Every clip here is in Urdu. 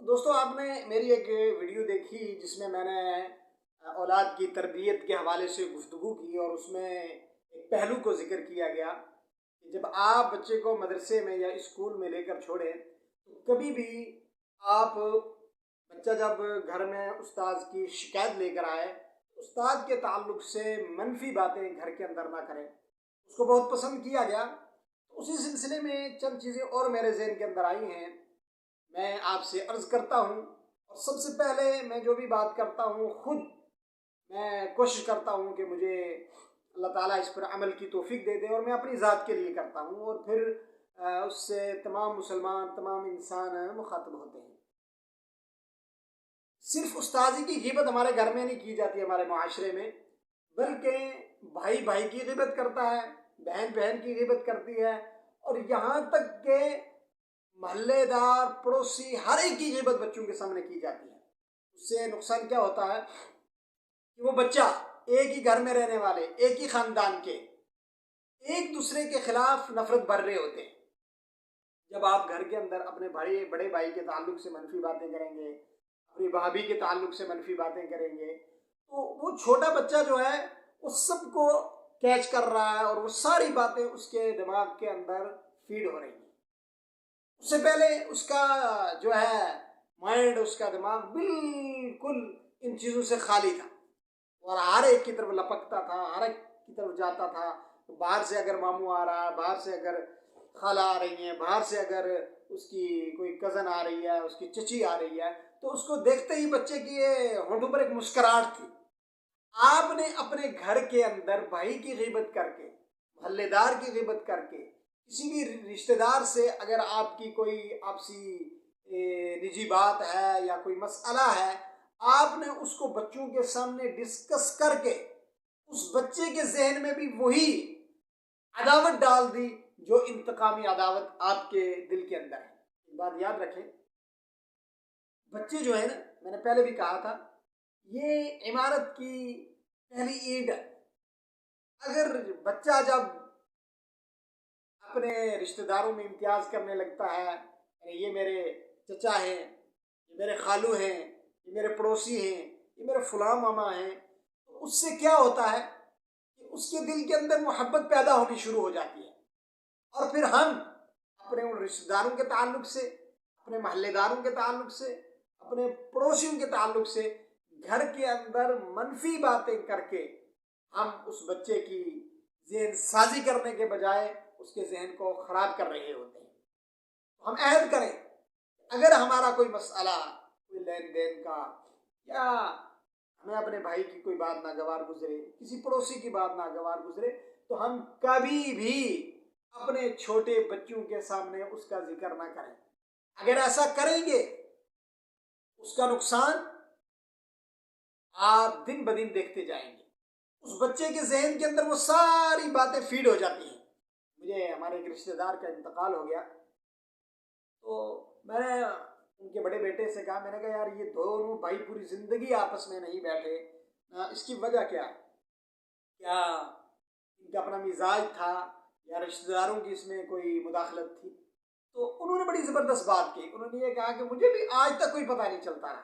دوستو آپ نے میری ایک ویڈیو دیکھی جس میں نے اولاد کی تربیت کے حوالے سے گفتگو کی، اور اس میں ایک پہلو کو ذکر کیا گیا کہ جب آپ بچے کو مدرسے میں یا اسکول میں لے کر چھوڑیں تو کبھی بھی آپ بچہ جب گھر میں استاذ کی شکایت لے کر آئے، استاد کے تعلق سے منفی باتیں گھر کے اندر نہ کریں۔ اس کو بہت پسند کیا گیا۔ اسی سلسلے میں چند چیزیں اور میرے ذہن کے اندر آئی ہیں، میں آپ سے عرض کرتا ہوں۔ اور سب سے پہلے میں جو بھی بات کرتا ہوں خود میں کوشش کرتا ہوں کہ مجھے اللہ تعالیٰ اس پر عمل کی توفیق دے دے، اور میں اپنی ذات کے لیے کرتا ہوں، اور پھر اس سے تمام مسلمان، تمام انسان مخاطب ہوتے ہیں۔ صرف استاذی کی غیبت ہمارے گھر میں نہیں کی جاتی ہمارے معاشرے میں، بلکہ بھائی بھائی کی غیبت کرتا ہے، بہن بہن کی غیبت کرتی ہے، اور یہاں تک کہ محلے دار، پڑوسی، ہر ایک کی غیبت بچوں کے سامنے کی جاتی ہے۔ اس سے نقصان کیا ہوتا ہے کہ وہ بچہ ایک ہی گھر میں رہنے والے، ایک ہی خاندان کے، ایک دوسرے کے خلاف نفرت بھر رہے ہوتے ہیں۔ جب آپ گھر کے اندر اپنے بڑے بھائی کے تعلق سے منفی باتیں کریں گے، اپنی بھابھی کے تعلق سے منفی باتیں کریں گے، تو وہ چھوٹا بچہ جو ہے وہ سب کو کیچ کر رہا ہے، اور وہ ساری باتیں اس کے دماغ کے اندر فیڈ ہو رہی ہیں۔ اس سے پہلے اس کا جو ہے مائنڈ، اس کا دماغ بالکل ان چیزوں سے خالی تھا، اور ہر ایک کی طرف لپکتا تھا، ہر ایک کی طرف جاتا تھا۔ باہر سے اگر ماموں آ رہا ہے، باہر سے اگر خالہ آ رہی ہیں، باہر سے اگر اس کی کوئی کزن آ رہی ہے، اس کی چچی آ رہی ہے، تو اس کو دیکھتے ہی بچے کی ہونٹوں پر ایک مسکراہٹ تھی۔ آپ نے اپنے گھر کے اندر بھائی کی غیبت کر کے، محلے دار کی غیبت کر کے، کسی بھی رشتہ دار سے اگر آپ کی کوئی آپسی نجی بات ہے یا کوئی مسئلہ ہے، آپ نے اس کو بچوں کے سامنے ڈسکس کر کے اس بچے کے ذہن میں بھی وہی عداوت ڈال دی جو انتقامی عداوت آپ کے دل کے اندر ہے۔ ایک بات یاد رکھیں، بچے جو ہے نا، میں نے پہلے بھی کہا تھا، یہ عمارت کی پہلی اینٹ ہے۔ اگر بچہ جب اپنے رشتہ داروں میں امتیاز کرنے لگتا ہے، یعنی یہ میرے چچا ہیں، یہ میرے خالو ہیں، یہ میرے پڑوسی ہیں، یہ میرے فلاں ماما ہیں، تو اس سے کیا ہوتا ہے کہ اس کے دل کے اندر محبت پیدا ہونی شروع ہو جاتی ہے، اور پھر ہم اپنے ان رشتہ داروں کے تعلق سے، اپنے محلے داروں کے تعلق سے، اپنے پڑوسیوں کے تعلق سے گھر کے اندر منفی باتیں کر کے ہم اس بچے کی ذہن سازی کرنے کے بجائے اس کے ذہن کو خراب کر رہے ہوتے ہیں۔ ہم عہد کریں، اگر ہمارا کوئی مسئلہ، کوئی لین دین کا، یا ہمیں اپنے بھائی کی کوئی بات ناگوار گزرے، کسی پڑوسی کی بات ناگوار گزرے، تو ہم کبھی بھی اپنے چھوٹے بچوں کے سامنے اس کا ذکر نہ کریں۔ اگر ایسا کریں گے، اس کا نقصان آپ دن بدن دیکھتے جائیں گے۔ اس بچے کے ذہن کے اندر وہ ساری باتیں فیڈ ہو جاتی ہیں۔ مجھے ہمارے ایک رشتہ دار کا انتقال ہو گیا، تو میں نے ان کے بڑے بیٹے سے کہا، میں نے کہا یار یہ دونوں بھائی پوری زندگی آپس میں نہیں بیٹھے، اس کی وجہ کیا ہے؟ کیا ان کا اپنا مزاج تھا، یا رشتہ داروں کی اس میں کوئی مداخلت تھی؟ تو انہوں نے بڑی زبردست بات کی، انہوں نے یہ کہا کہ مجھے بھی آج تک کوئی پتہ نہیں چلتا رہا۔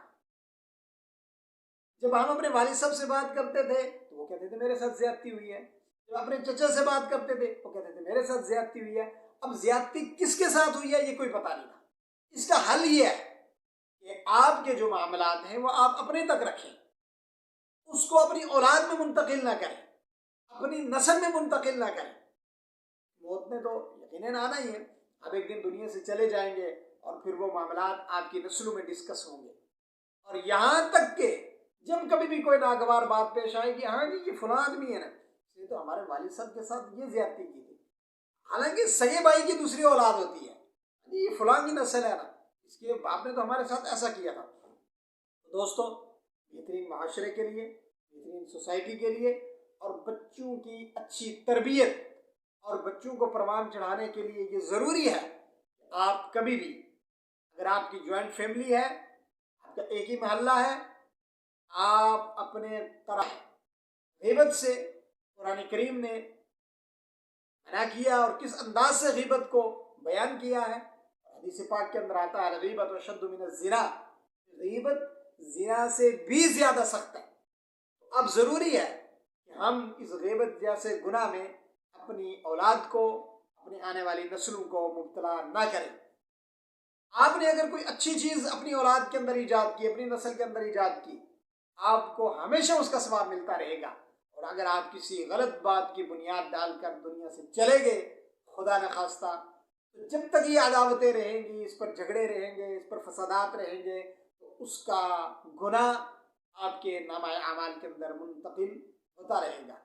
جب ہم اپنے والد صاحب سے بات کرتے تھے تو وہ کہتے تھے میرے ساتھ زیادتی ہوئی ہے، جب اپنے چچا سے بات کرتے تھے وہ کہتے تھے میرے ساتھ زیادتی ہوئی ہے۔ اب زیادتی کس کے ساتھ ہوئی ہے یہ کوئی پتہ نہیں تھا۔ اس کا حل یہ ہے کہ آپ کے جو معاملات ہیں وہ آپ اپنے تک رکھیں، اس کو اپنی اولاد میں منتقل نہ کریں، اپنی نسل میں منتقل نہ کریں۔ موت میں تو یقیناً آنا ہی ہے، اب ایک دن دنیا سے چلے جائیں گے، اور پھر وہ معاملات آپ کی نسلوں میں ڈسکس ہوں گے، اور یہاں تک کہ جب کبھی بھی کوئی ناگوار بات پیش آئے گی، ہاں جی یہ فلاں آدمی ہے نا، اس نے تو ہمارے والد صاحب کے ساتھ یہ زیادتی کی تھی، حالانکہ سگے بھائی کی دوسری اولاد ہوتی ہے، یہ فلاں کی نسل ہے نا، اس کے باپ نے تو ہمارے ساتھ ایسا کیا تھا۔ دوستو، بہترین معاشرے کے لیے، بہترین سوسائٹی کے لیے، اور بچوں کی اچھی تربیت اور بچوں کو پروان چڑھانے کے لیے یہ ضروری ہے کہ آپ کبھی بھی، اگر آپ کی جوائنٹ فیملی ہے، آپ کا ایک ہی محلہ ہے، آپ اپنے طرح غیبت سے، قرآن کریم نے منع کیا اور کس انداز سے غیبت کو بیان کیا ہے۔ حدیث پاک کے اندر آتا ہے الغیبۃ اشد من الزنا، غیبت زنا سے بھی زیادہ سخت ہے۔ اب ضروری ہے کہ ہم اس غیبت جیسے گناہ میں اپنی اولاد کو، اپنی آنے والی نسلوں کو مبتلا نہ کریں۔ آپ نے اگر کوئی اچھی چیز اپنی اولاد کے اندر ایجاد کی، اپنی نسل کے اندر ایجاد کی، آپ کو ہمیشہ اس کا ثواب ملتا رہے گا۔ اور اگر آپ کسی غلط بات کی بنیاد ڈال کر دنیا سے چلے گئے، خدا نخواستہ، تو جب تک یہ عداوتیں رہیں گی، اس پر جھگڑے رہیں گے، اس پر فسادات رہیں گے، تو اس کا گناہ آپ کے نامہ اعمال کے اندر منتقل ہوتا رہے گا۔